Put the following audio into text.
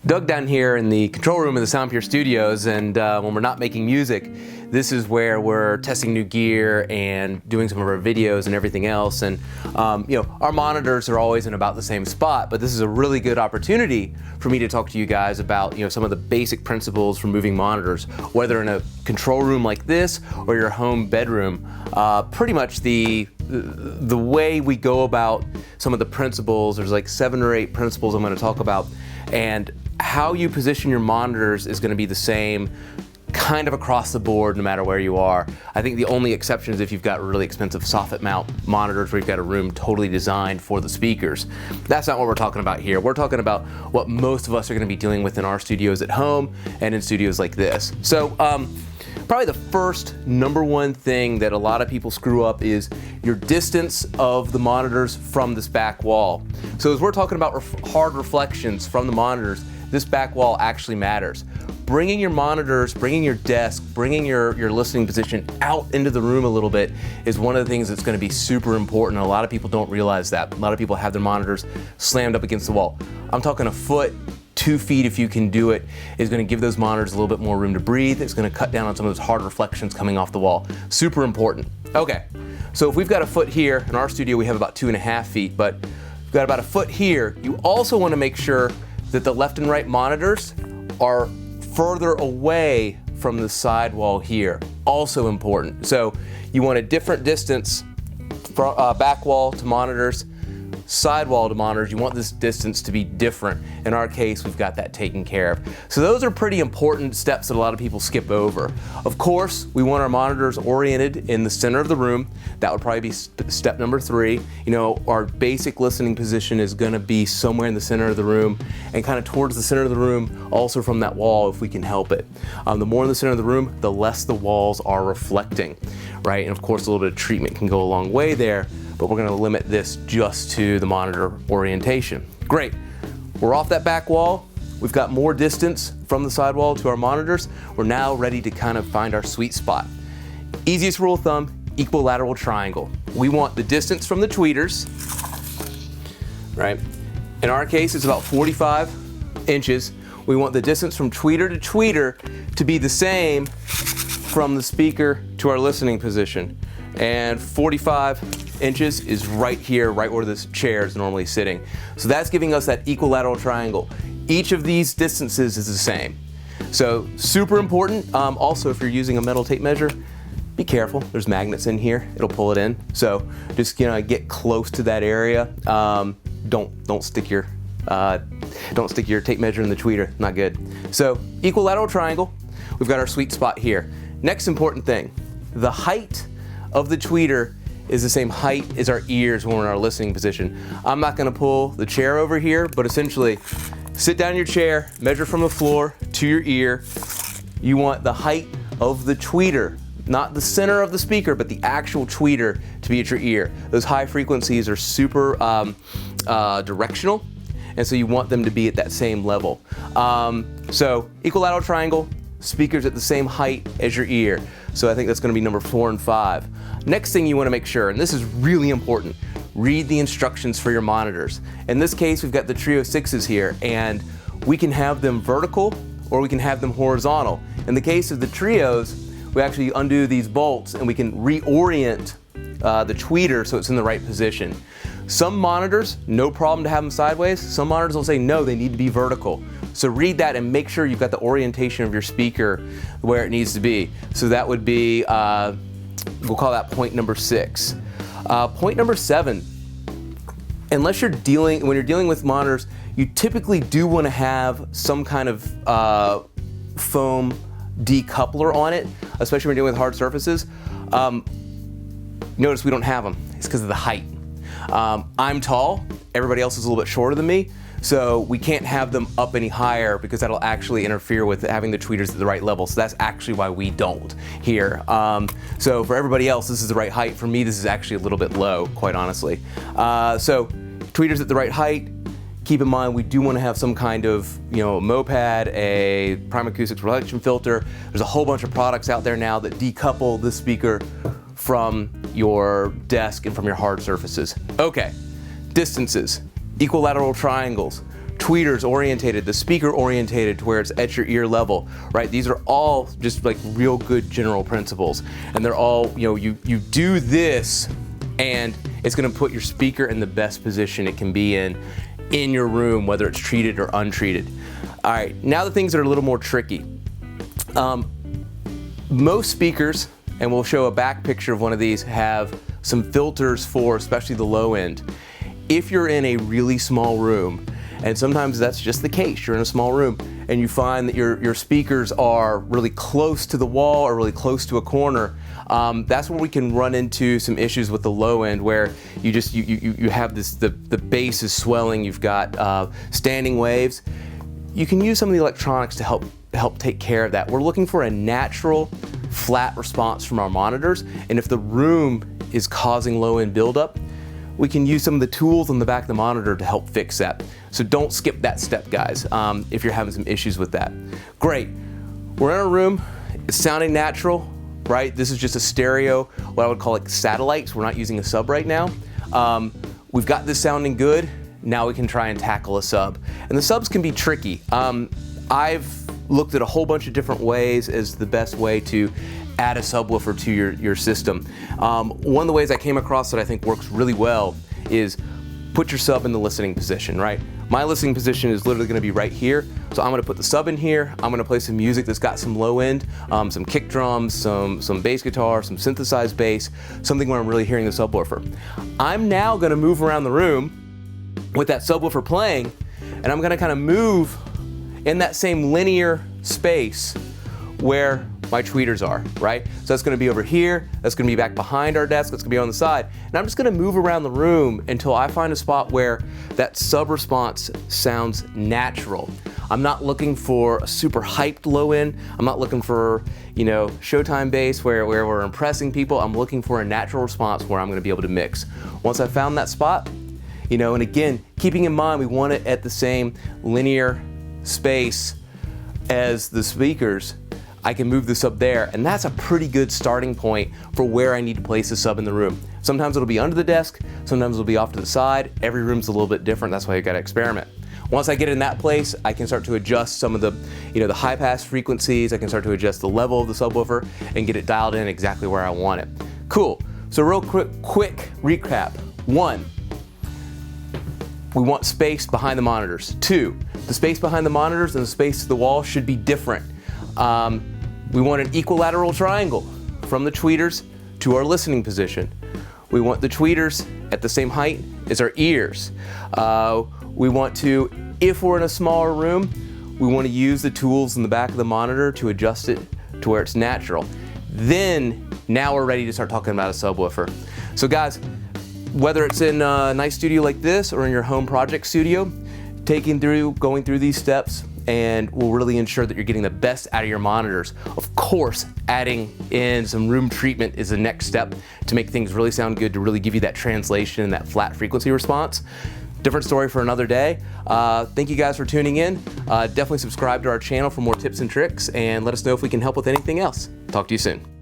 Doug down here in the control room of the Sound Pure Studios, and when we're not making music, this is where we're testing new gear and doing some of our videos and everything else. And our monitors are always in about the same spot, but this is a really good opportunity for me to talk to you guys about some of the basic principles for moving monitors, whether in a control room like this or your home bedroom. Pretty much the way we go about some of the principles, there's like 7 or 8 principles I'm going to talk about, and how you position your monitors is going to be the same kind of across the board no matter where you are. I think the only exception is if you've got really expensive soffit mount monitors where you've got a room totally designed for the speakers. That's not what we're talking about here. We're talking about what most of us are going to be dealing with in our studios at home and in studios like this. So probably the first #1 thing that a lot of people screw up is your distance of the monitors from this back wall. So as we're talking about hard reflections from the monitors, this back wall actually matters. Bringing your monitors, bringing your desk, bringing your listening position out into the room a little bit is one of the things that's going to be super important. A lot of people don't realize that. A lot of people have their monitors slammed up against the wall. I'm talking a foot, 2 feet if you can do it, is going to give those monitors a little bit more room to breathe. It's going to cut down on some of those hard reflections coming off the wall. Super important. Okay, so if we've got a foot here, in our studio we have about 2.5 feet, but we've got about a foot here. You also want to make sure that the left and right monitors are further away from the sidewall here. Also important. So you want a different distance from back wall to monitors, sidewall to monitors. You want this distance to be different. In our case, we've got that taken care of. So those are pretty important steps that a lot of people skip over. Of course, we want our monitors oriented in the center of the room. That would probably be step number 3. Our basic listening position is going to be somewhere in the center of the room and kind of towards the center of the room, also from that wall if we can help it. The more in the center of the room, the less the walls are reflecting, right? And of course, a little bit of treatment can go a long way there, but we're going to limit this just to the monitor orientation. Great. We're off that back wall. We've got more distance from the sidewall to our monitors. We're now ready to kind of find our sweet spot. Easiest rule of thumb, equilateral triangle. We want the distance from the tweeters, right? In our case, it's about 45 inches. We want the distance from tweeter to tweeter to be the same from the speaker to our listening position. And 45 inches is right here, right where this chair is normally sitting. So that's giving us that equilateral triangle. Each of these distances is the same. So super important. Also, if you're using a metal tape measure, be careful. There's magnets in here. It'll pull it in. So just get close to that area. Don't stick your tape measure in the tweeter. Not good. So equilateral triangle. We've got our sweet spot here. Next important thing, the height of the tweeter is the same height as our ears when we're in our listening position. I'm not going to pull the chair over here, but essentially sit down in your chair, measure from the floor to your ear. You want the height of the tweeter, not the center of the speaker, but the actual tweeter to be at your ear. Those high frequencies are super directional, and so you want them to be at that same level. So equilateral triangle, speakers at the same height as your ear. So I think that's going to be number 4 and 5. Next thing you want to make sure, and this is really important, read the instructions for your monitors. In this case, we've got the Trio 6s here, and we can have them vertical or we can have them horizontal. In the case of the Trios, we actually undo these bolts and we can reorient the tweeter so it's in the right position. Some monitors, no problem to have them sideways. Some monitors will say no, they need to be vertical. So read that and make sure you've got the orientation of your speaker where it needs to be. So that would be, we'll call that point number 6. Point number 7, when you're dealing with monitors, you typically do want to have some kind of foam decoupler on it, especially when you're dealing with hard surfaces. Notice we don't have them. It's because of the height. I'm tall, everybody else is a little bit shorter than me, so we can't have them up any higher because that'll actually interfere with having the tweeters at the right level. So that's actually why we don't here. So for everybody else, this is the right height. For me, this is actually a little bit low, quite honestly. So tweeters at the right height. Keep in mind, we do want to have some kind of, moped, a prime acoustics reduction filter. There's a whole bunch of products out there now that decouple the speaker from your desk and from your hard surfaces. Okay, distances, equilateral triangles, tweeters orientated, the speaker orientated to where it's at your ear level, right? These are all just like real good general principles. And they're all, you do this and it's gonna put your speaker in the best position it can be in your room, whether it's treated or untreated. All right, now the things that are a little more tricky. Most speakers, and we'll show a back picture of one of these, have some filters for especially the low end. If you're in a really small room, and sometimes that's just the case, you're in a small room and you find that your speakers are really close to the wall or really close to a corner, that's where we can run into some issues with the low end, where you have this, the bass is swelling, you've got standing waves. You can use some of the electronics to help take care of that. We're looking for a natural flat response from our monitors, and if the room is causing low end buildup, we can use some of the tools on the back of the monitor to help fix that. So don't skip that step, guys, if you're having some issues with that. Great, we're in a room, it's sounding natural, right? This is just a stereo, what I would call like satellites. We're not using a sub right now. We've got this sounding good. Now we can try and tackle a sub. And the subs can be tricky. I've looked at a whole bunch of different ways as the best way to add a subwoofer to your system. One of the ways I came across that I think works really well is put your sub in the listening position, right? My listening position is literally gonna be right here. So I'm gonna put the sub in here. I'm gonna play some music that's got some low end, some kick drums, some bass guitar, some synthesized bass, something where I'm really hearing the subwoofer. I'm now gonna move around the room with that subwoofer playing, and I'm gonna kind of move in that same linear space where my tweeters are, right? So that's gonna be over here, that's gonna be back behind our desk, that's gonna be on the side. And I'm just gonna move around the room until I find a spot where that sub response sounds natural. I'm not looking for a super hyped low end. I'm not looking for, Showtime bass where we're impressing people. I'm looking for a natural response where I'm gonna be able to mix. Once I've found that spot, and again, keeping in mind we want it at the same linear space as the speakers, I can move the sub there, and that's a pretty good starting point for where I need to place the sub in the room. Sometimes it'll be under the desk, sometimes it'll be off to the side. Every room's a little bit different, that's why you gotta experiment. Once I get in that place, I can start to adjust some of the, the high pass frequencies, I can start to adjust the level of the subwoofer and get it dialed in exactly where I want it. Cool, so real quick recap. 1, we want space behind the monitors. 2, the space behind the monitors and the space to the wall should be different. We want an equilateral triangle from the tweeters to our listening position. We want the tweeters at the same height as our ears. We want to, if we're in a smaller room, we want to use the tools in the back of the monitor to adjust it to where it's natural. Then, now we're ready to start talking about a subwoofer. So guys, whether it's in a nice studio like this or in your home project studio, going through these steps and will really ensure that you're getting the best out of your monitors. Of course, adding in some room treatment is the next step to make things really sound good, to really give you that translation and that flat frequency response. Different story for another day. Thank you guys for tuning in. Definitely subscribe to our channel for more tips and tricks, and let us know if we can help with anything else. Talk to you soon.